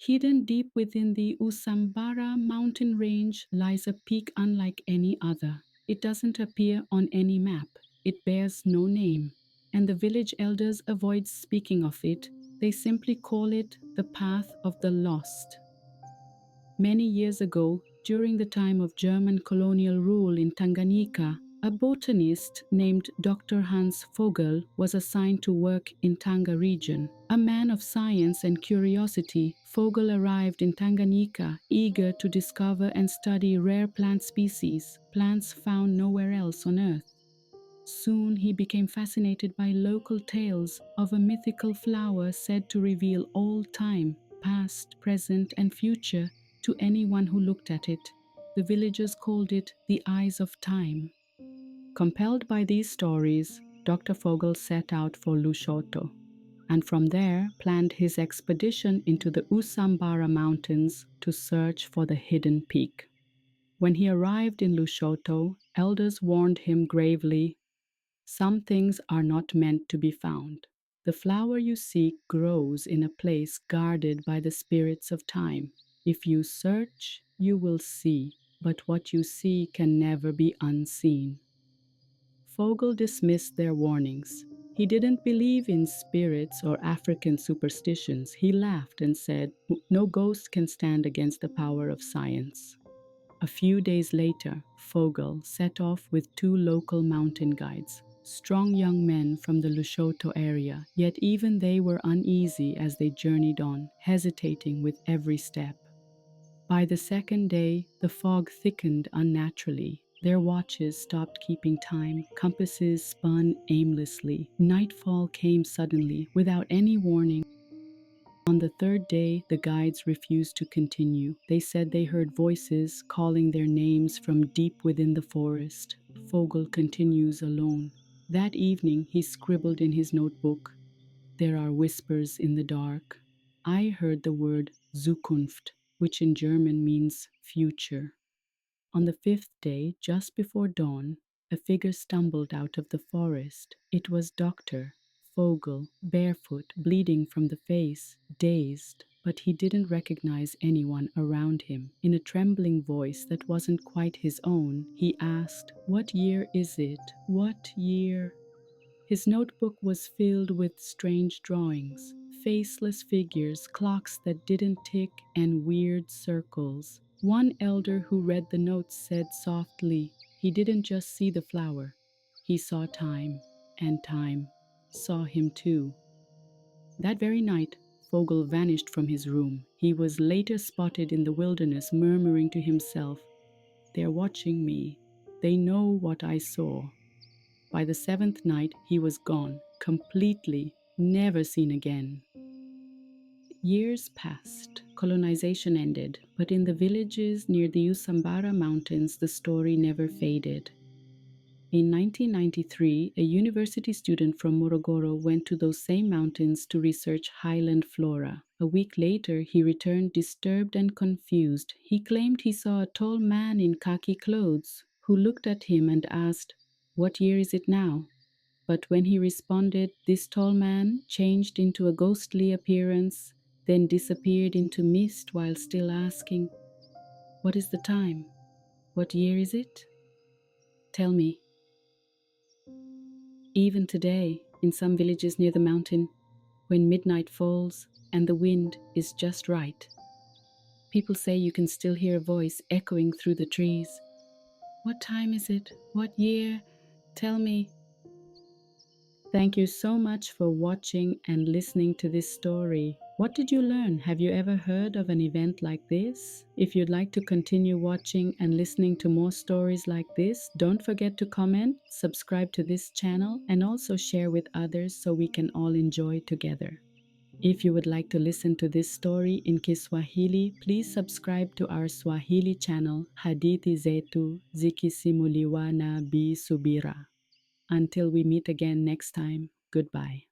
Hidden deep within the Usambara mountain range lies a peak unlike any other. It doesn't appear on any map. It bears no name, and the village elders avoid speaking of it. They simply call it the Path of the Lost. Many years ago, during the time of German colonial rule in Tanganyika, a botanist named Dr. Hans Vogel was assigned to work in Tanga region. A man of science and curiosity, Vogel arrived in Tanganyika eager to discover and study rare plant species, plants found nowhere else on Earth. Soon he became fascinated by local tales of a mythical flower said to reveal all time, past, present, and future to anyone who looked at it. The villagers called it the Eyes of Time. Compelled by these stories, Dr. Vogel set out for Lushoto, and from there planned his expedition into the Usambara Mountains to search for the hidden peak. When he arrived in Lushoto, elders warned him gravely, "Some things are not meant to be found. The flower you seek grows in a place guarded by the spirits of time. If you search, you will see, but what you see can never be unseen." Vogel dismissed their warnings. He didn't believe in spirits or African superstitions. He laughed and said, "No ghost can stand against the power of science." A few days later, Vogel set off with two local mountain guides, strong young men from the Lushoto area, yet even they were uneasy as they journeyed on, hesitating with every step. By the second day, the fog thickened unnaturally. Their watches stopped keeping time, compasses spun aimlessly. Nightfall came suddenly, without any warning. On the third day, the guides refused to continue. They said they heard voices calling their names from deep within the forest. Vogel continues alone. That evening, he scribbled in his notebook, "There are whispers in the dark." I heard the word Zukunft, which in German means future. On the fifth day, just before dawn, a figure stumbled out of the forest. It was Dr. Vogel, barefoot, bleeding from the face, dazed, but he didn't recognize anyone around him. In a trembling voice that wasn't quite his own, he asked, "What year is it? What year?" His notebook was filled with strange drawings, faceless figures, clocks that didn't tick, and weird circles. One elder who read the notes said softly, "He didn't just see the flower, he saw time, and time saw him too." That very night, Vogel vanished from his room. He was later spotted in the wilderness murmuring to himself, "They're watching me. They know what I saw." By the seventh night, he was gone, completely, never seen again. Years passed, colonization ended, but in the villages near the Usambara Mountains, the story never faded. In 1993, a university student from Morogoro went to those same mountains to research highland flora. A week later, he returned disturbed and confused. He claimed he saw a tall man in khaki clothes who looked at him and asked, "What year is it now?" But when he responded, this tall man changed into a ghostly appearance, then disappeared into mist while still asking, "What is the time? What year is it? Tell me." Even today, in some villages near the mountain, when midnight falls and the wind is just right, people say you can still hear a voice echoing through the trees. "What time is it? What year? Tell me." Thank you so much for watching and listening to this story. What did you learn? Have you ever heard of an event like this? If you'd like to continue watching and listening to more stories like this, don't forget to comment, subscribe to this channel, and also share with others so we can all enjoy together. If you would like to listen to this story in Kiswahili, please subscribe to our Swahili channel, Hadithi Zetu Zikisimuliwa na Bi Subira. Until we meet again next time, goodbye.